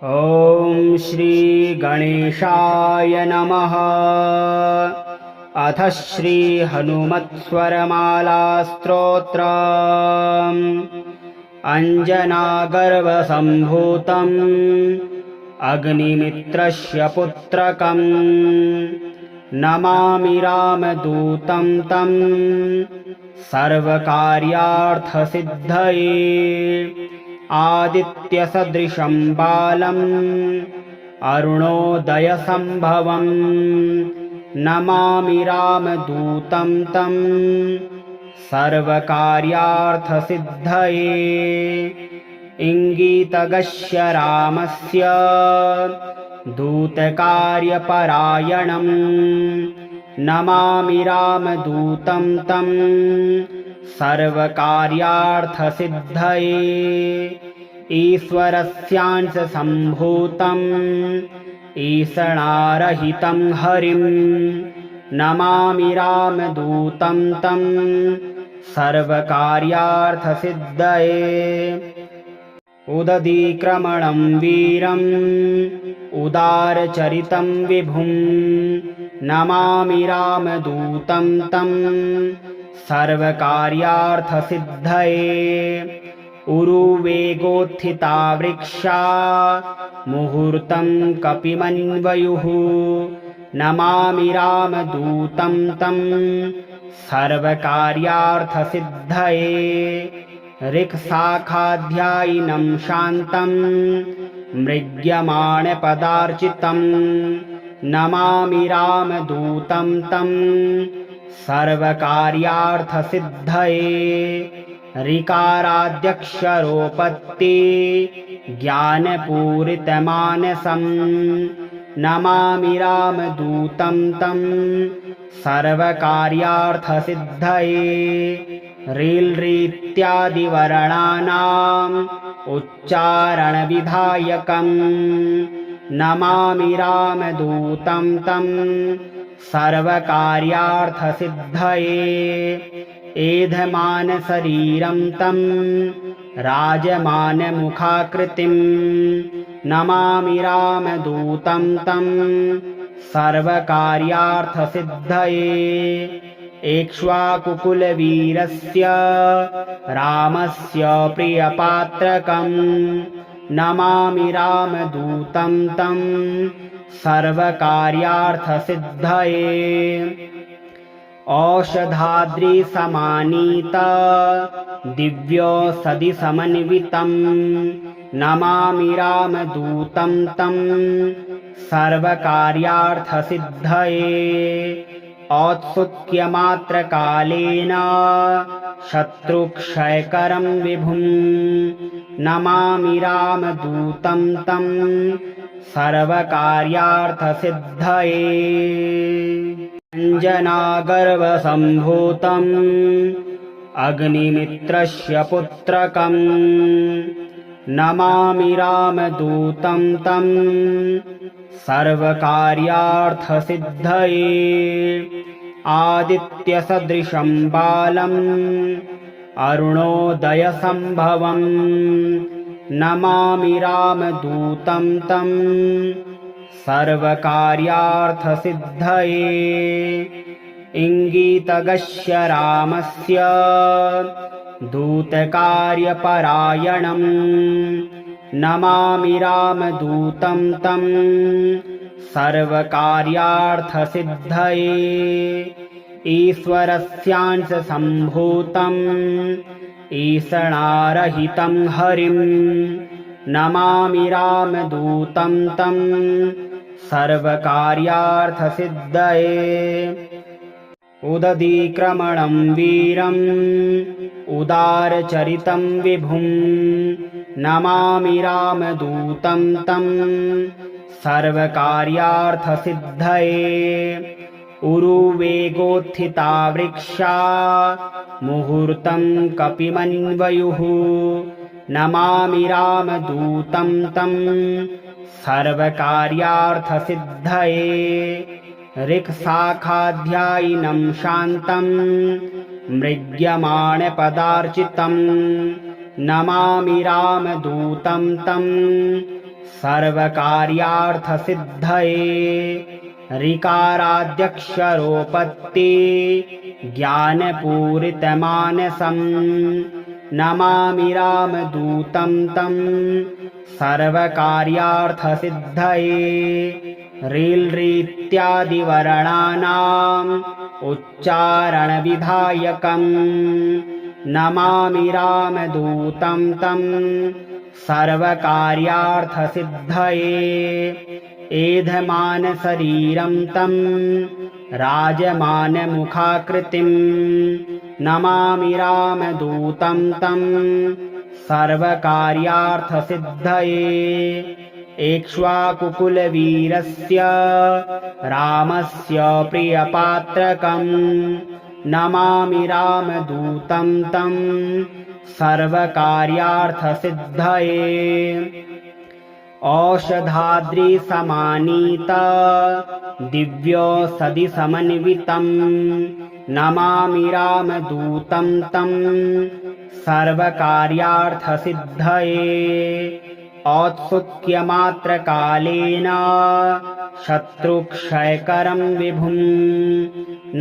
ॐ श्री गणेशाय नमः। अथ श्री हनुमत्स्वरमाला स्तोत्रम्। अञ्जनागर्भसम्भूतम् अग्निमित्रस्य पुत्रकम् नमामि रामदूतं तं सर्वकार्यार्थसिद्धये। आदित्यसदृशं बालम् अरुणोदयसम्भवम् नमामि रामदूतं तं सर्वकार्यार्थसिद्धये। इङ्गितगस्य रामस्य दूतकार्यपरायणम् नमामि रामदूतं तं सर्वकार्यार्थसिद्धये। ईश्वरस्यांशसम्भूतम् ईषणारहितं हरिं नमामि रामदूतं तं सर्वकार्यार्थसिद्धये। उदधीक्रमणं वीरम् उदारचरितं विभुं नमामि रामदूतं तं सर्वकार्यार्थसिद्धये। उरुवेगोत्थिता वृक्षा मुहूर्तं कपिमन्वयुः नमामि रामदूतं तं सर्वकार्यार्थसिद्धये। ऋक्शाखाध्यायिनं शान्तं मृग्यमाणपदार्चितं नमामि रामदूतं तं सर्वकार्यार्थसिद्धये। ऋकाराद्यक्षरोपत्ति ज्ञानपूरितमानसं नमामि रामदूतं तं सर्वकार्यार्थसिद्धये। ऋल् ऋत्यादिवर्णानाम् उच्चारणविधायकं नमामि रामदूतं तं सर्वकार्यार्थसिद्धये। एधमानशरीरं तं राजमानमुखाकृतिं नमामि रामदूतं तं सर्वकार्यार्थसिद्धये। एक्ष्वाकुकुलवीरस्य रामस्य प्रियपात्रकं नमामि रामदूतं तं सर्वकार्यार्थसिद्धये। औषधाद्रिसमानीत दिव्यौषधिसमन्वितं नमामि रामदूतं तं सर्वकार्यार्थसिद्धये। औत्सुक्यमात्रकालेन शत्रुक्षयकरं विभुं नमामि रामदूतं तं सर्वकार्यार्थसिद्धये। अञ्जनागर्भसम्भूतम् अग्निमित्रस्य पुत्रकम् नमामि रामदूतं तं सर्वकार्यार्थसिद्धये। आदित्यसदृशं बालम् अरुणोदयसम्भवम् नमामि रामदूतं तं सर्वकार्यार्थसिद्धये। इङ्गितगस्य रामस्य दूतकार्यपरायणम् नमामि रामदूतं तं सर्वकार्यार्थसिद्धये। ईश्वरस्यांशसम्भूतम् ईषणारहितं हरिं नमामि रामदूतं तं सर्वकार्यार्थसिद्धये। उदधीक्रमणं वीरम् उदारचरितं विभुं नमामि रामदूतं तं सर्वकार्यार्थसिद्धये। उरुवेगोत्थिता वृक्षा मुहूर्तं कपिमन्वयुः नमामि रामदूतं तं सर्वकार्यार्थसिद्धये। ऋक्शाखाध्यायिनं शान्तं मृग्यमाणपदार्चितं नमामि रामदूतं तं सर्वकार्यार्थसिद्धये ऋकाराद्यक्षरोपत्ति ज्ञानपूरितमानसम् नमामि रामदूतं तं सर्वकार्यार्थसिद्धये रील्रीत्यादिवर्णानाम् उच्चारणविधायकम् नमामि रामदूतं तं सर्वकार्यार्थसिद्धये एधमानशरीरं तं राजमानमुखाकृतिम् नमामि रामदूतं तं सर्वकार्यार्थसिद्धये एक्ष्वाकुकुलवीरस्य रामस्य प्रियपात्रकम् नमामि रामदूतं तं सर्वकार्यार्थसिद्धये औषधाद्रिसमानीत दिव्यौषधिसमन्वितम् नमामि रामदूतं तं सर्वकार्यार्थसिद्धये औत्सुक्यमात्रकालेन शत्रुक्षयकरं विभुम्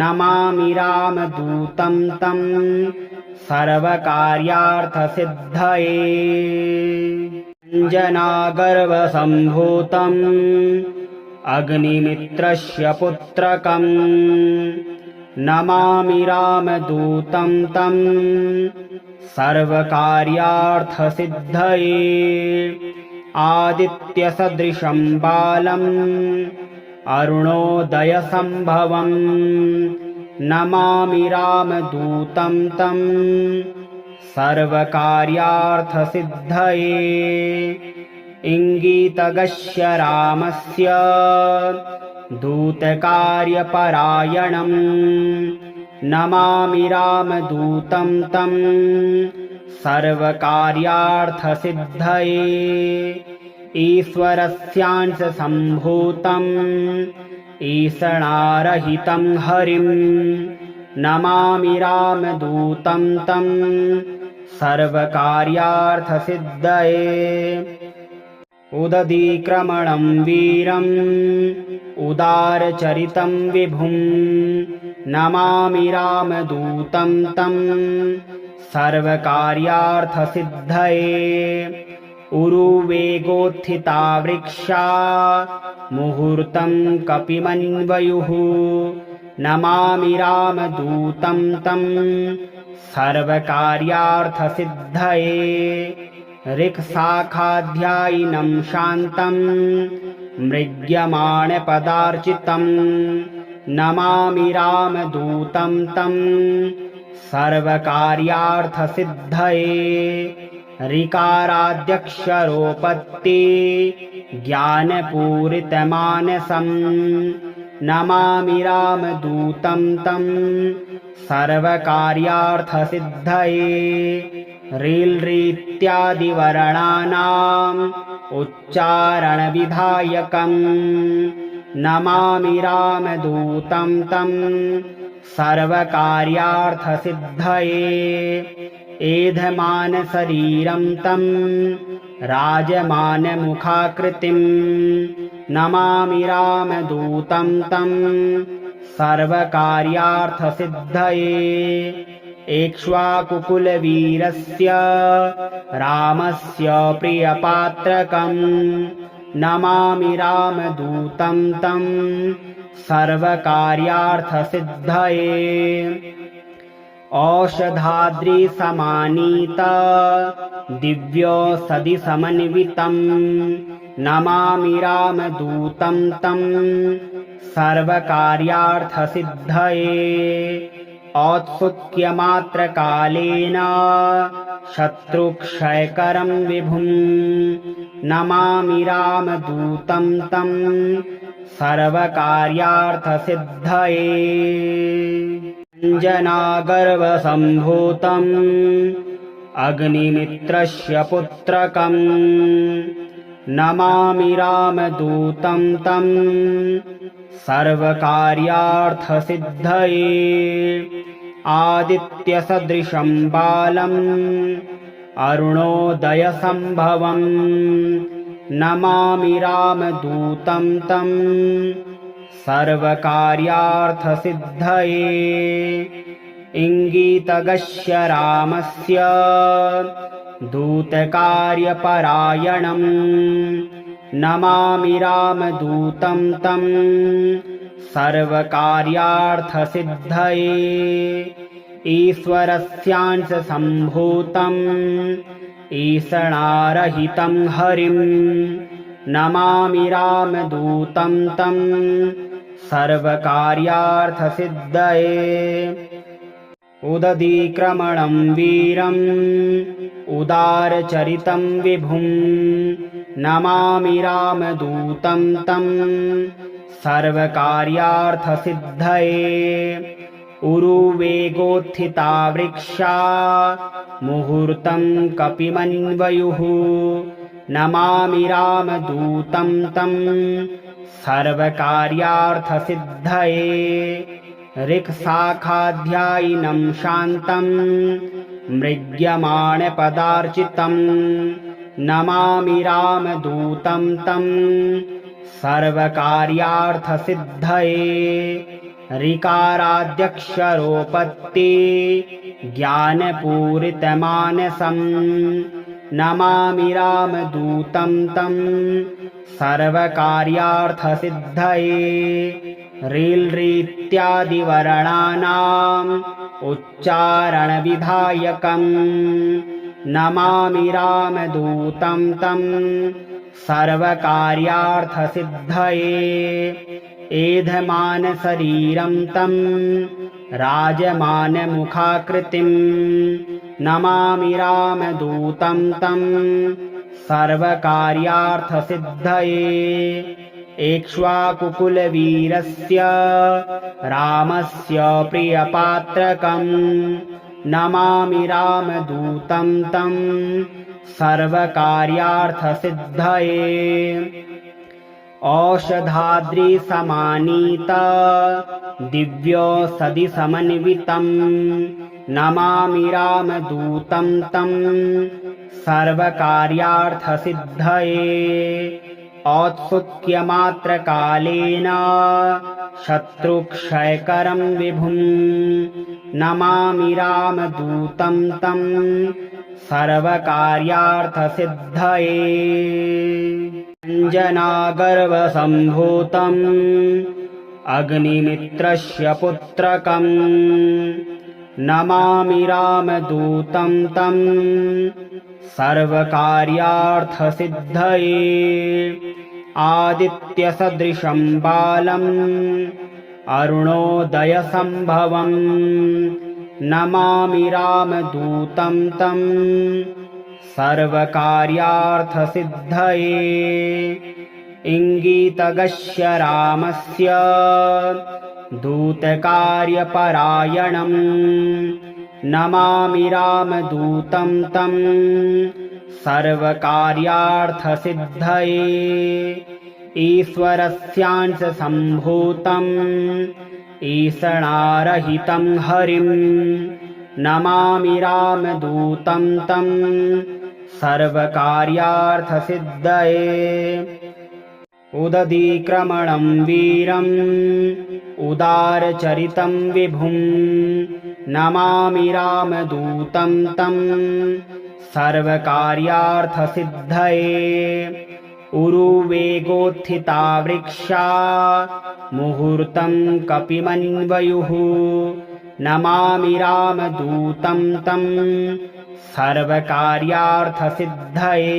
नमामि रामदूतं तं सर्वकार्यार्थसिद्धये अञ्जनागर्भसम्भूतम् अग्निमित्रस्य पुत्रकम् नमामि रामदूतं तं सर्वकार्यार्थसिद्धये आदित्यसदृशं बालम् अरुणोदयसम्भवम् नमामि रामदूतं तं सर्वकार्यार्थसिद्धये इङ्गितगस्य रामस्य दूतकार्यपरायणम् नमामि रामदूतं तं सर्वकार्यार्थसिद्धये ईश्वरस्यांशसम्भूतम् ईशणारहितं हरिम् नमामि रामदूतं तं सर्वकार्यार्थसिद्धये उदधीक्रमणं वीरम् उदारचरितं विभुम् नमामि रामदूतं तं सर्वकार्यार्थसिद्धये उरुवेगोत्थिता वृक्षा मुहूर्तं कपिमन्वयुः नमामि रामदूतं तं सर्वकार्यार्थसिद्धये ऋक्शाखाध्यायिनं शान्तं मृग्यमाणपदार्चितम् नमामि रामदूतं तं सर्वकार्यार्थसिद्धये ऋकाराद्यक्षरोपत्ति ज्ञानपूरितमानसम् नमामि रामदूतं तं सर्वकार्यार्थसिद्धये रील्रीत्यादिवर्णानाम् उच्चारणविधायकम् नमामि रामदूतं तं सर्वकार्यार्थसिद्धये एधमानशरीरं तं राजमानमुखाकृतिम् नमामि रामदूतं तं सर्वकार्यार्थसिद्धये एक्ष्वाकुकुलवीरस्य रामस्य प्रियपात्रकम् नमामि रामदूतं तं सर्वकार्यार्थसिद्धये औषधाद्रिसमानीत दिव्यौषधिसमन्वितम् नमामि रामदूतं तं सर्वकार्यार्थसिद्धये औत्सुक्यमात्रकालेन शत्रुक्षयकरं विभुम् नमामि रामदूतं तं सर्वकार्यार्थसिद्धये अञ्जनागर्भसम्भूतम् अग्निमित्रस्य पुत्रकम् नमामि रामदूतं तं सर्वकार्यार्थसिद्धये आदित्यसदृशं बालम् अरुणोदयसम्भवम् नमामि रामदूतं तं सर्वकार्यार्थसिद्धये इङ्गितगस्य रामस्य दूतकार्यपरायणं नमामि रामदूतं तं सर्वकार्यार्थसिद्धये ईश्वरस्यांशसम्भूतम् ईशणारहितं हरिं नमामि रामदूतं तं सर्वकार्यार्थसिद्धये उदधीक्रमणं वीरम् उदारचरितं विभुं नमामि रामदूतं तं सर्वकार्यार्थसिद्धये उरुवेगोत्थिता वृक्षा मुहूर्तं कपिमन्वयुः नमामि रामदूतं तं सर्वकार्यार्थसिद्धये ऋक्शाखाध्यायिनं शान्तं मृग्यमाणपदार्चितं नमामि रामदूतं तं सर्वकार्यार्थसिद्धये ऋकाराद्यक्षरोपत्ति ज्ञानपूरितमानसं नमामि रामदूतं तं सर्वकार्यार्थसिद्धये रील्रीत्यादिवर्णानाम् उच्चारणविधायकं नमामि रामदूतं तं सर्वकार्यार्थसिद्धये एधमानशरीरं तं राजमानमुखाकृतिं नमामि रामदूतं तं सर्वकार्यार्थसिद्धये एक्ष्वाकुकुलवीरस्य रामस्य प्रियपात्रकं नमामि रामदूतं तं सर्वकार्यार्थसिद्धये औषधाद्रिसमानीत दिव्यौषधिसमन्वितं नमामि रामदूतं तं सर्वकार्यार्थसिद्धये औत्सुक्यमात्रकालेन शत्रुक्षयकरं विभुं नमामि रामदूतं तं सर्वकार्यार्थसिद्धये अञ्जनागर्भसम्भूतम् अग्निमित्रस्य पुत्रकं नमामि रामदूतं तं सर्वकार्यार्थसिद्धये आदित्यसदृशं बालम् अरुणोदयसम्भवं नमामि रामदूतं तं सर्वकार्यार्थसिद्धये इङ्गितगस्य रामस्य दूतकार्यपरायणं नमामि रामदूतं तं सर्वकार्यार्थसिद्धये ईश्वरस्यांशसम्भूतम् ईशणारहितं हरिं नमामि रामदूतं तं सर्वकार्यार्थसिद्धये उदधीक्रमणं वीरम् उदारचरितं विभुं नमामि रामदूतं तं सर्वकार्यार्थसिद्धये उरुवेगोत्थिता वृक्षा मुहूर्तं कपिमन्वयुः नमामि रामदूतं तं सर्वकार्यार्थसिद्धये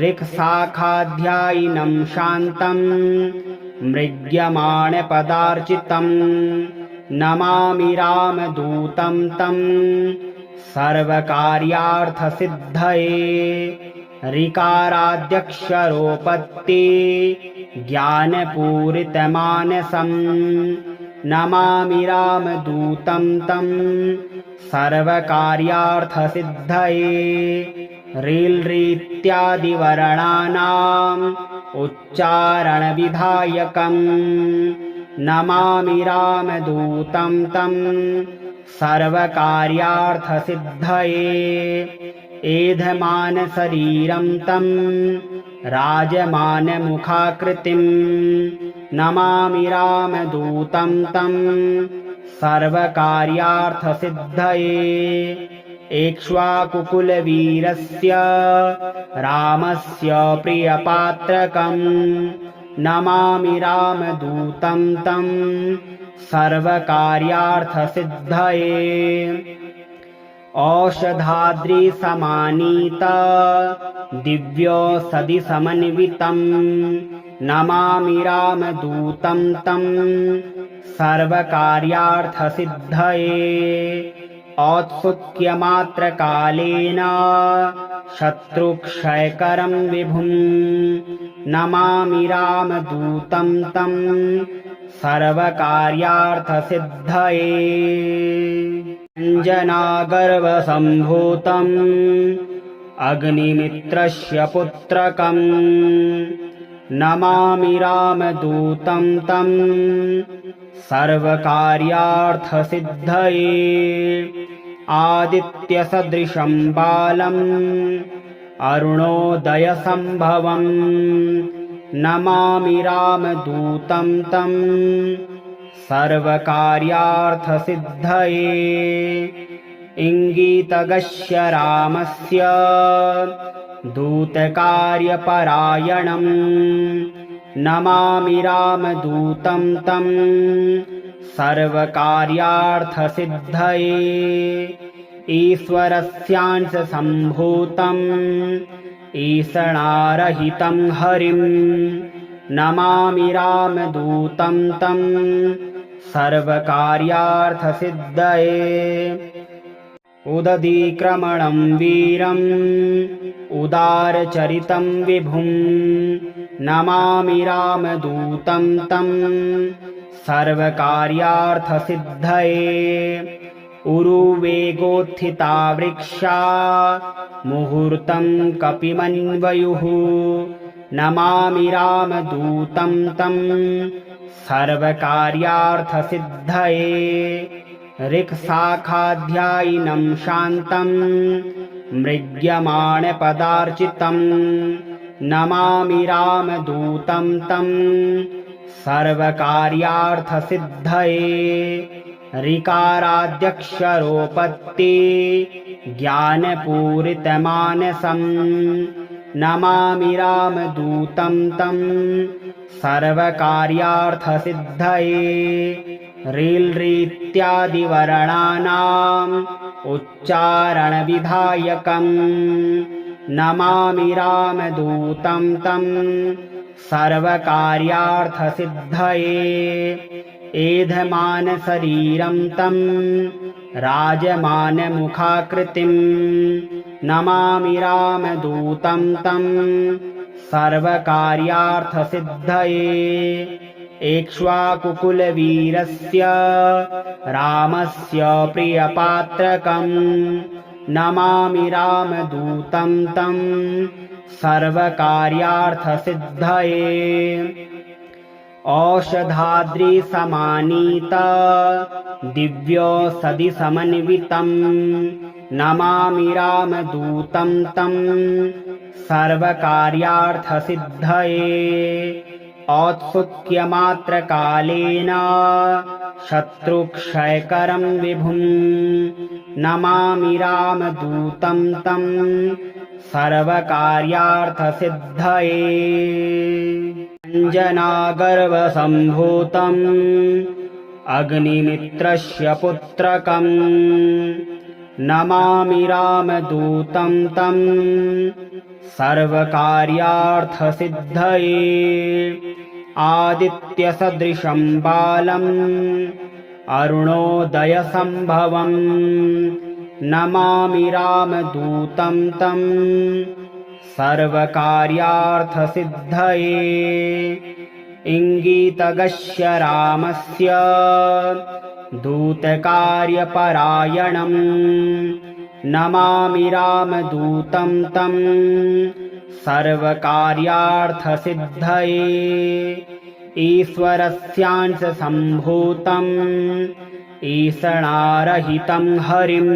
ऋक्शाखाध्यायिनं शान्तं मृग्यमाणपदार्चितं नमामि रामदूतं तं सर्वकार्यार्थसिद्धये ऋकाराद्यक्षरोपत्ति ज्ञानपूरितमानसं नमामि रामदूतं तं सर्वकार्यार्थसिद्धये रील्रीत्यादिवर्णानाम् उच्चारणविधायकं नमामि रामदूतं तं सर्वकार्यार्थसिद्धये एधमानशरीरं तं राजमानमुखाकृतिं नमामि रामदूतं तं सर्वकार्यार्थसिद्धये इक्ष्वाकुकुलवीरस्य रामस्य प्रियपात्रकं नमामि रामदूतं तं सर्वकार्यार्थसिद्धये औषधाद्रिसमानीत दिव्यौषधिसमन्वितं नमामि रामदूतं तं सर्वकार्यार्थसिद्धये औत्सुक्यमात्रकालेन शत्रुक्षयकरं विभुं नमामि रामदूतं तं सर्वकार्यार्थसिद्धये अञ्जनागर्भसम्भूतम् अग्निमित्रस्य पुत्रकं नमामि रामदूतं तं सर्वकार्यार्थसिद्धये आदित्यसदृशं बालम् अरुणोदयसम्भवं नमामि रामदूतं तं सर्वकार्यार्थसिद्धये इङ्गितगस्य रामस्य दूतकार्यपरायणं नमामि रामदूतं तं सर्वकार्यार्थसिद्धये ईश्वरस्यांशसम्भूतम् ईषणारहितं हरिं नमामि रामदूतं तं सर्वकार्यार्थसिद्धये उदधीक्रमणं वीरम् उदारचरितं विभुं नमामि रामदूतं तं सर्वकार्यार्थसिद्धये उरुवेगोत्थिता वृक्षा मुहूर्तं कपिमन्वयुः नमामि रामदूतं तं सर्वकार्यार्थसिद्धये ऋक्शाखाध्यायिनं शान्तं मृग्यमाणपदार्चितं नमामि रामदूतं तं सर्वकार्यार्थसिद्धये ऋकाराद्यक्षरोपत्ति ज्ञानपूरितमानसं नमामि रामदूतं तं सर्वकार्यार्थसिद्धये रील्रीत्यादिवर्णानाम् उच्चारणविधायकं नमामि रामदूतं तं सर्वकार्यार्थसिद्धये एधमानशरीरं तं राजमानमुखाकृतिं नमामि रामदूतं तं सर्वकार्यार्थसिद्धये इक्ष्वाकुकुलवीरस्य रामस्य प्रियपात्रकं नमामि रामदूतं तं सर्वकार्यार्थसिद्धये औषधाद्रिसमानीत दिव्यौषधिसमन्वितं नमामि रामदूतं तं सर्वकार्यार्थसिद्धये औत्सुक्यमात्रकालेन शत्रुक्षयकरं विभुं नमामि रामदूतं तं सर्वकार्यार्थसिद्धये अञ्जनागर्भसम्भूतम् अग्निमित्रस्य पुत्रकं नमामि रामदूतं तं सर्वकार्यार्थसिद्धये आदित्यसदृशं बालम् अरुणोदयसम्भवं नमामि रामदूतं तं सर्वकार्यार्थसिद्धये इङ्गितगस्य रामस्य दूतकार्यपरायणं नमामि रामदूतं तं सर्वकार्यार्थसिद्धये ईश्वरस्यांशसम्भूतम् ईषणारहितं हरिं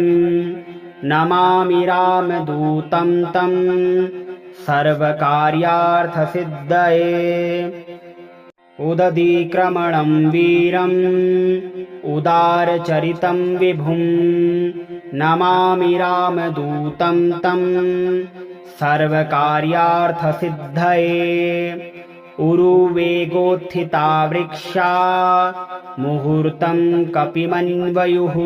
नमामि रामदूतं तं सर्वकार्यार्थसिद्धये उदधीक्रमणं वीरम् उदारचरितं विभुं नमामि रामदूतं तं सर्वकार्यार्थसिद्धये उरुवेगोत्थिता वृक्षा मुहूर्तं कपिमन्वयुः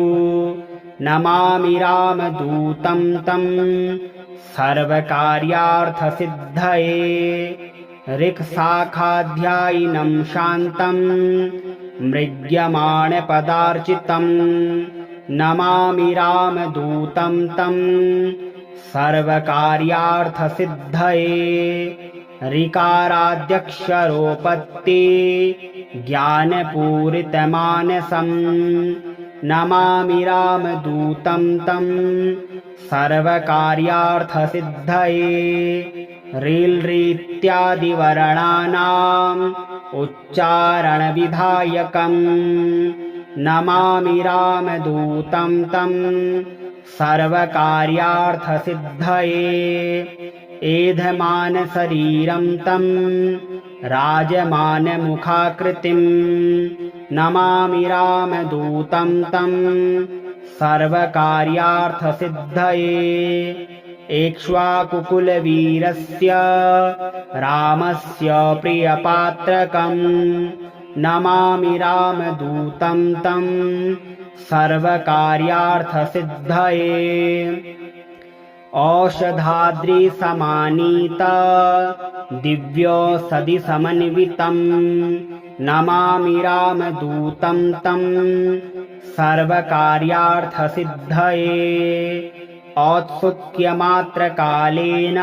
नमामि रामदूतं तं सर्वकार्यार्थसिद्धये ऋक्शाखाध्यायिनं शान्तं मृग्यमाणपदार्चितं नमामि रामदूतं तं सर्वकार्यार्थसिद्धये ऋकाराद्यक्षरोपत्ति ज्ञानपूरितमानसं नमामि रामदूतं तं सर्वकार्यार्थसिद्धये रील्रीत्यादिवर्णानाम् उच्चारणविधायकं नमामि रामदूतं तं सर्वकार्यार्थसिद्धये एधमानशरीरं तं राजमानमुखाकृतिं नमामि रामदूतं तं सर्वकार्यार्थसिद्धये एक्ष्वाकुकुलवीरस्य रामस्य प्रियपात्रकं नमामि रामदूतं तं सर्वकार्यार्थसिद्धये औषधाद्रिसमानीत दिव्यौषधिसमन्वितं नमामि रामदूतं तं सर्वकार्यार्थसिद्धये औत्सुक्यमात्रकालेन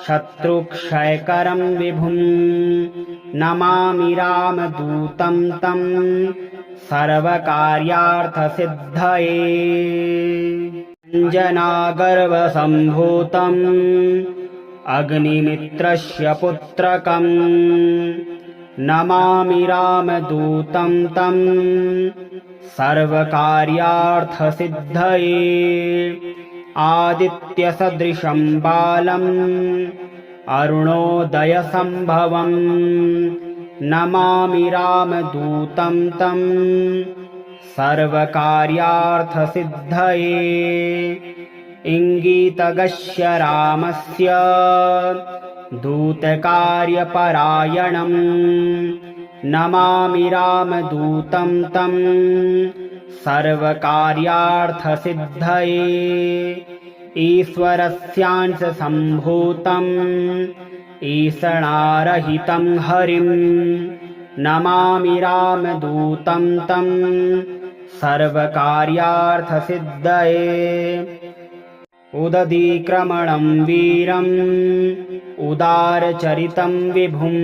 शत्रुक्षयकरं विभुं नमामि रामदूतं तं सर्वकार्यार्थसिद्धये अञ्जनागर्भसम्भूतम् अग्निमित्रस्य पुत्रकं नमामि रामदूतं तं सर्वकार्यार्थसिद्धये आदित्यसदृशं बालम् अरुणोदयसम्भवं नमामि रामदूतं तं सर्वकार्यार्थसिद्धये इङ्गितगस्य रामस्य दूतकार्यपरायणं नमामि रामदूतं तं सर्वकार्यार्थसिद्धये ईश्वरस्यांशसम्भूतम् ईषणारहितं हरिं नमामि रामदूतं तं सर्वकार्यार्थसिद्धये उदधीक्रमणं वीरम् उदारचरितं विभुं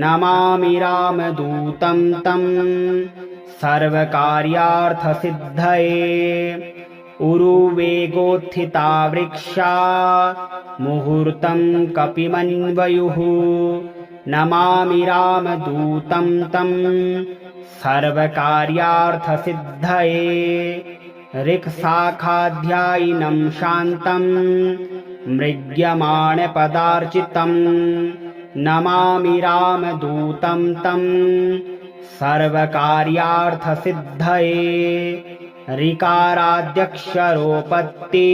नमामि रामदूतं तं सर्वकार्यार्थसिद्धये उरुवेगोत्थिता वृक्षा मुहूर्तं कपिमन्वयुः नमामि रामदूतं तं सर्वकार्यार्थसिद्धये ऋक्शाखाध्यायिनं शान्तं मृग्यमाणपदार्चितं नमामि रामदूतं तं सर्वकार्यार्थसिद्धये ऋकाराद्यक्षरोपत्ति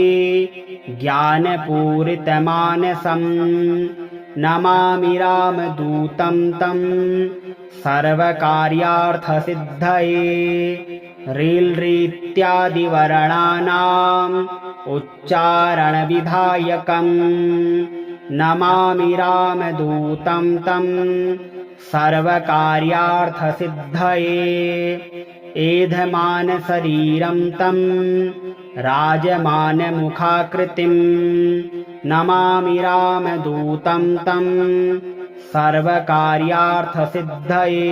ज्ञानपूरितमानसं नमामि रामदूतं तं सर्वकार्यार्थसिद्धये रील्रीत्यादिवर्णानाम् उच्चारणविधायकं नमामि रामदूतं तं सर्वकार्यार्थसिद्धये एधमानशरीरं तं राजमानमुखाकृतिं नमामि रामदूतं तं सर्वकार्यार्थसिद्धये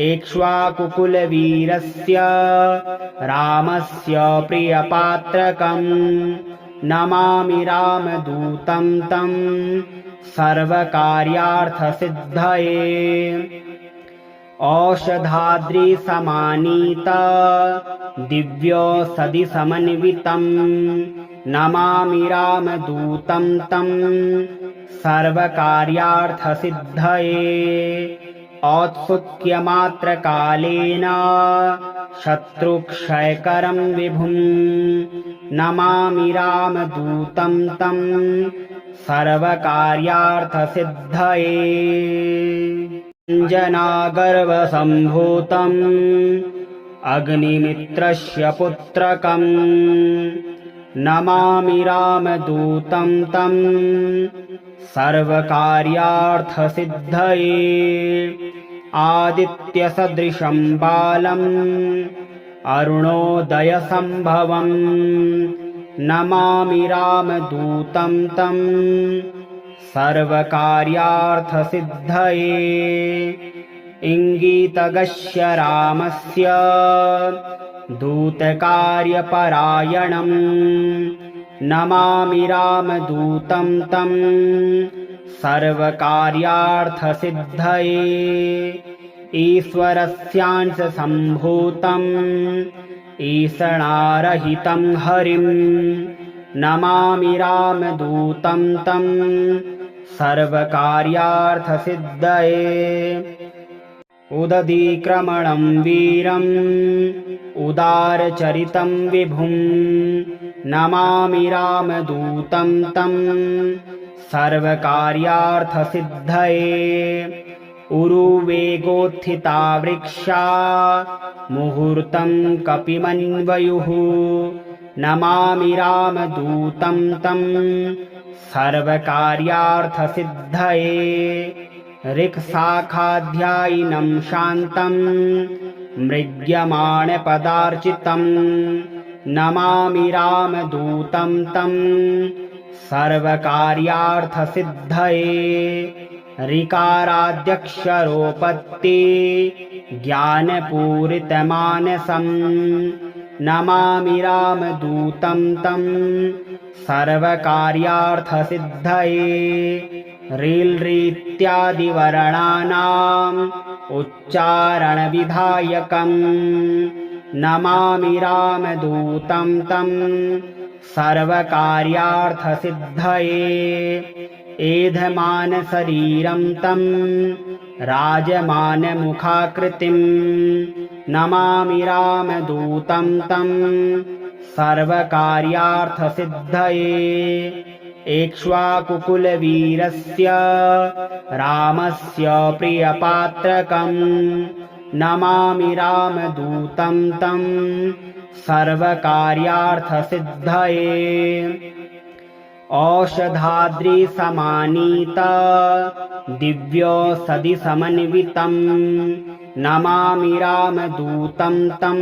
एक्ष्वाकुकुलवीरस्य रामस्य प्रियपात्रकं नमामि रामदूतं तं सर्वकार्यार्थसिद्धये औषधाद्रिसमानीत दिव्यौषधिसमन्वितं नमामि रामदूतं तं सर्वकार्यार्थसिद्धये औत्सुक्यमात्रकालेन शत्रुक्षयकरं विभुं नमामि रामदूतं तं सर्वकार्यार्थसिद्धये अञ्जनागर्भसम्भूतम् अग्निमित्रस्य पुत्रकम् नमामि रामदूतं तं सर्वकार्यार्थसिद्धये आदित्यसदृशं बालम् अरुणोदयसम्भवम् नमामि रामदूतं तं सर्वकार्यार्थसिद्धये इङ्गितगस्य रामस्य दूतकार्यपरायणम् नमामि रामदूतं तं सर्वकार्यार्थसिद्धये ईश्वरस्यांशसम्भूतम् ईशणारहितं हरिं नमामि रामदूतं तं सर्वकार्यार्थसिद्धये उदधीक्रमणं वीरम् उदारचरितं विभुं नमामि रामदूतं तं सर्वकार्यार्थसिद्धये उरुवेगोत्थिता वृक्षा मुहूर्तं कपिमन्वयुः नमामि रामदूतं तं सर्वकार्यार्थसिद्धये ऋक्शाखाध्यायिनं शान्तं मृग्यमाणपदार्चितं नमामि रामदूतं तं सर्वकार्यार्थसिद्धये ऋकाराद्यक्षरोपत्ति ज्ञानपूरितमानसं नमामि रामदूतं तं सर्वकार्यार्थसिद्धये रील्रीत्यादिवर्णानाम् उच्चारणविधायकम् नमामि रामदूतं तं सर्वकार्यार्थसिद्धये एधमानशरीरं तं राजमानमुखाकृतिं नमामि रामदूतं तं सर्वकार्यार्थसिद्धये एक्ष्वाकुकुलवीरस्य रामस्य प्रियपात्रकम् नमामि रामदूतं तं सर्वकार्यार्थसिद्धये औषधाद्रिसमानीत दिव्यौषधिसमन्वितं नमामि रामदूतं तं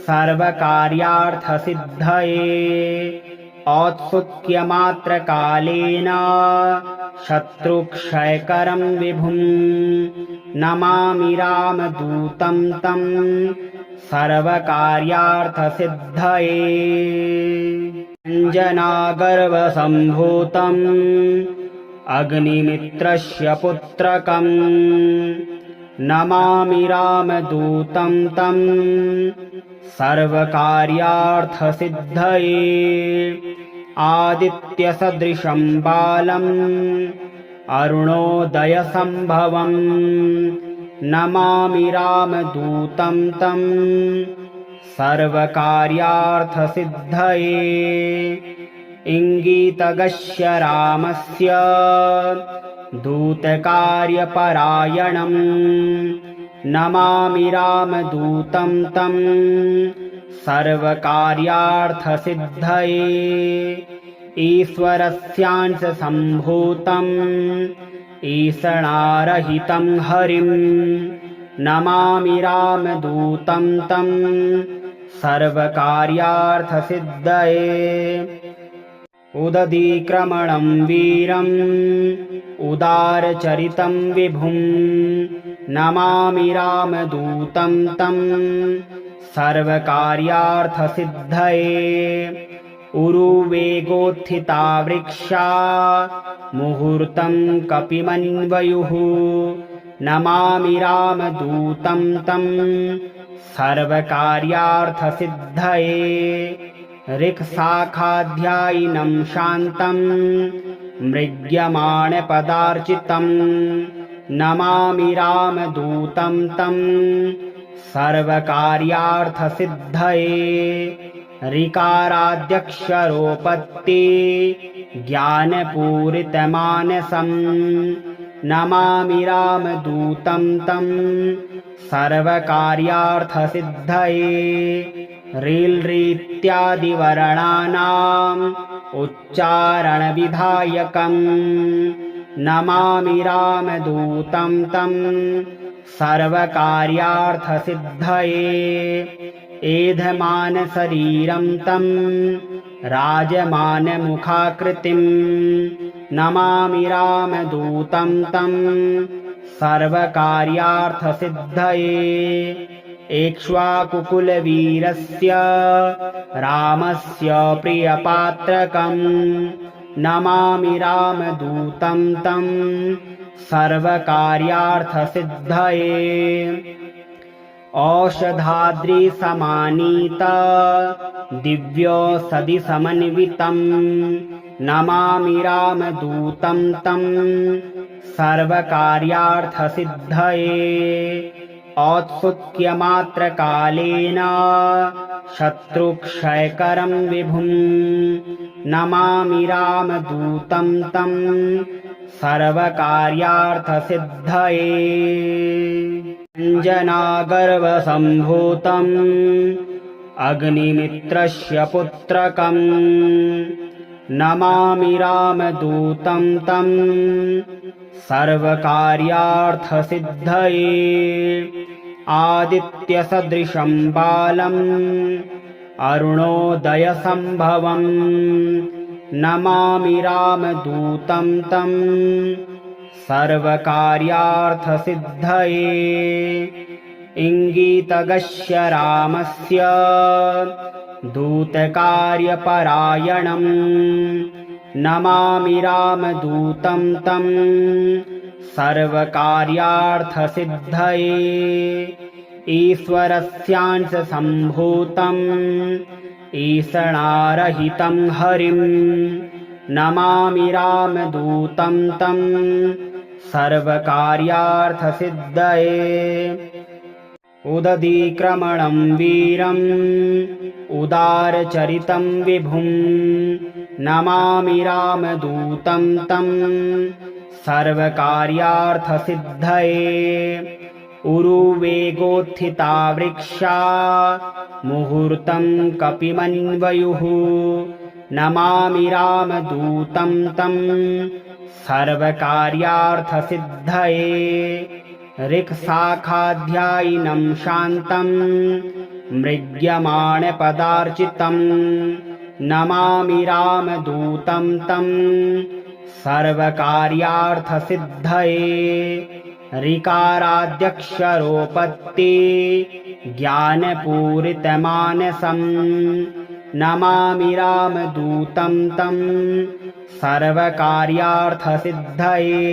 सर्वकार्यार्थसिद्धये औत्सुक्यमात्रकालेन शत्रुक्षयकरं विभुं नमामि रामदूतं तं सर्वकार्यार्थसिद्धये अञ्जनागर्भसम्भूतम् अग्निमित्रस्य पुत्रकम् नमामि रामदूतं तं सर्वकार्यार्थसिद्धये आदित्यसदृशं बालम् अरुणोदयसम्भवम् नमामि रामदूतं तं सर्वकार्यार्थसिद्धये इङ्गितगस्य रामस्य दूतकार्यपरायणम् नमामि रामदूतं तं सर्वकार्यार्थसिद्धये ईश्वरस्यांशसम्भूतम् ईशणारहितं हरिं नमामि रामदूतं तं सर्वकार्यार्थसिद्धये उदधीक्रमणं वीरम् उदारचरितं विभुं नमामि रामदूतं तं सर्वकार्यार्थसिद्धये उरुवेगोत्थिता वृक्षा मुहूर्तं कपिमन्वयुः नमामि रामदूतं तं सर्वकार्यार्थसिद्धये ऋक्शाखाध्यायिनं शान्तं मृग्यमाणपदार्चितं नमामि रामदूतं तं सर्वकार्यार्थसिद्धये ऋकाराद्यक्षरोपत्ति ज्ञानपूरितमानसं नमामि रामदूतं तं सर्वकार्यार्थसिद्धये रील्रीत्यादिवर्णानाम् उच्चारणविधायकं नमामि रामदूतं तं सर्वकार्यार्थसिद्धये एधमानशरीरं तं राजमानमुखाकृतिं नमामि रामदूतं तं सर्वकार्यार्थसिद्धये एक्ष्वाकुकुलवीरस्य रामस्य प्रियपात्रकं नमामि रामदूतं तं सर्वकार्यार्थसिद्धये औषधाद्रिसमानीत दिव्यौषधिसमन्वितं नमामि रामदूतं तं सर्वकार्यार्थसिद्धये औत्सुक्यमात्रकालेन शत्रुक्षयकरं विभुं नमामि रामदूतं तं सर्वकार्यार्थसिद्धये अञ्जनागर्भसम्भूतम् अग्निमित्रस्य पुत्रकं नमामि रामदूतं तं सर्वकार्यार्थसिद्धये आदित्यसदृशं बालम् अरुणोदयसम्भवं नमामि रामदूतं तं सर्वकार्यार्थसिद्धये इङ्गितगस्य रामस्य दूतकार्यपरायणं नमामि रामदूतं तं सर्वकार्यार्थसिद्धये ईश्वरस्यांशसम्भूतम् ईषणारहितं हरिं नमामि रामदूतं तं सर्वकार्यार्थसिद्धये उदधीक्रमणं वीरम् उदारचरितं विभुं नमामि रामदूतं तं सर्वकार्यार्थसिद्धये उरुवेगोत्थिता वृक्षा मुहूर्तं कपिमन्वयुः नमामि रामदूतं तं सर्वकार्यार्थसिद्धये ऋक्शाखाध्यायिनं शान्तं मृग्यमाणपदार्चितं नमामि रामदूतं तं सर्वकार्यार्थसिद्धये ऋकाराद्यक्षरोपत्ति ज्ञानपूरितमानसं नमामि रामदूतं तं सर्वकार्यार्थसिद्धये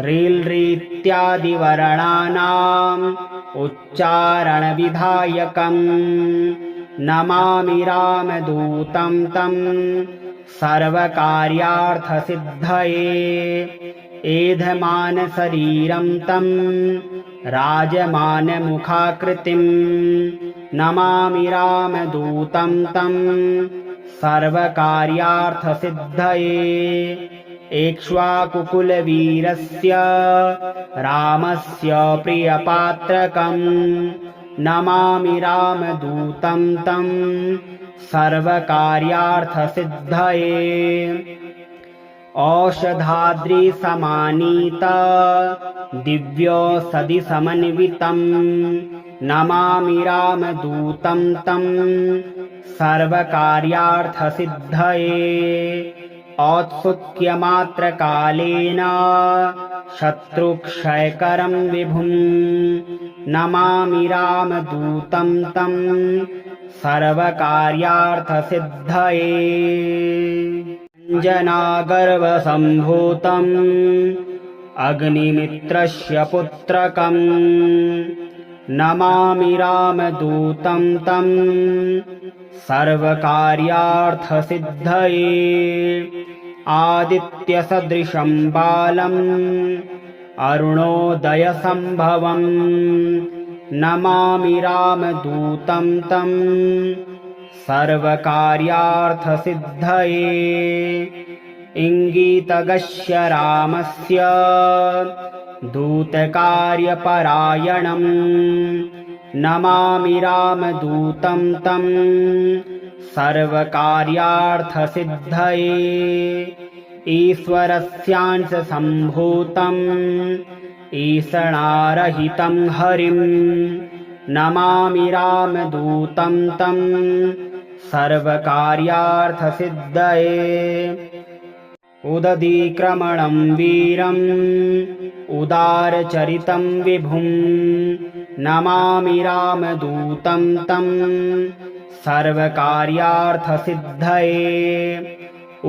रील्रीत्यादिवर्णानाम् उच्चारणविधायकं नमामि रामदूतं तं सर्वकार्यार्थसिद्धये एधमानशरीरं तं राजमानमुखाकृतिं नमामि रामदूतं तं सर्वकार्यार्थसिद्धये एक्ष्वाकुकुलवीरस्य रामस्य प्रियपात्रकं नमामि रामदूतं तं सर्वकार्यार्थसिद्धये औषधाद्रिसमानीत दिव्यौषधिसमन्वितं नमामि रामदूतं तं सर्वकार्यार्थसिद्धये औत्सुक्यमात्रकालेन शत्रुक्षयकरं विभुं नमामि रामदूतं तं सर्वकार्यार्थसिद्धये अञ्जनागर्भसम्भूतम् अग्निमित्रस्य पुत्रकं नमामि रामदूतं तं सर्वकार्यार्थसिद्धये आदित्यसदृशं बालम् अरुणोदयसम्भवम् नमामि रामदूतं तं सर्वकार्यार्थसिद्धये इङ्गितगस्य रामस्य दूतकार्यपरायणम् नमामि रामदूतं तं सर्वकार्यार्थसिद्धये ईश्वरस्यांशसम्भूतम् ईशणारहितं हरिं नमामि रामदूतं तं सर्वकार्यार्थसिद्धये उदधीक्रमणं वीरम् उदारचरितं विभुं नमामि रामदूतं तं सर्वकार्यार्थसिद्धये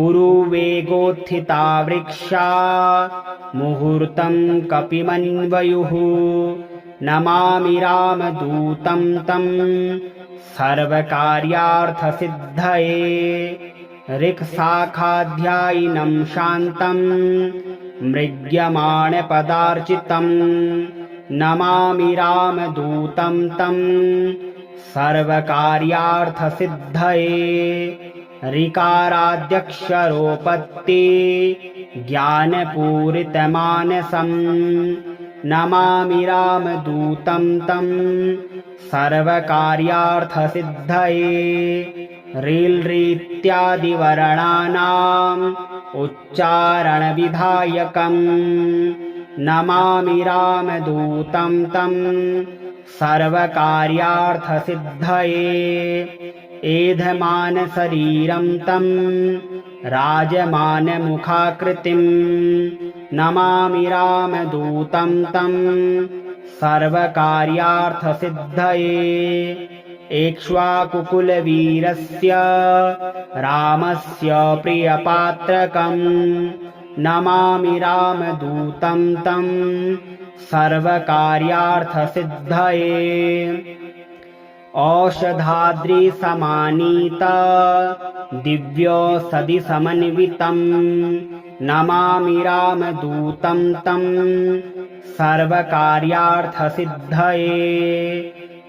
उरुवेगोत्थिता वृक्षा मुहूर्तं कपिमन्वयुः नमामि रामदूतं तं सर्वकार्यार्थसिद्धये ऋक्शाखाध्यायिनं शान्तं मृग्यमाणपदार्चितं नमामि रामदूतं तं सर्वकार्यार्थसिद्धये ऋकाराद्यक्षरोपत्ति ज्ञानपूरितमानसं नमामि रामदूतं तं सर्वकार्यार्थसिद्धये रील्रीत्यादिवर्णानाम् उच्चारणविधायकं नमामि रामदूतं तं सर्वकार्यार्थसिद्धये एधमानशरीरं तं राजमानमुखाकृतिं नमामि रामदूतं तं सर्वकार्यार्थसिद्धये एक्ष्वाकुकुलवीरस्य रामस्य प्रियपात्रकं नमामि रामदूतं तं सर्वकार्यार्थसिद्धये औषधाद्रिसमानीत दिव्यौषधिसमन्वितं नमामि रामदूतं तं सर्वकार्यार्थसिद्धये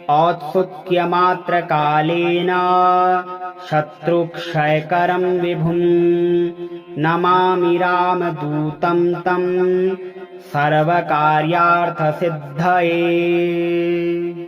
औत्सुक्यमात्रकालेन शत्रुक्षयकरं विभुं नमामि रामदूतं तं सर्वकार्यार्थसिद्धये।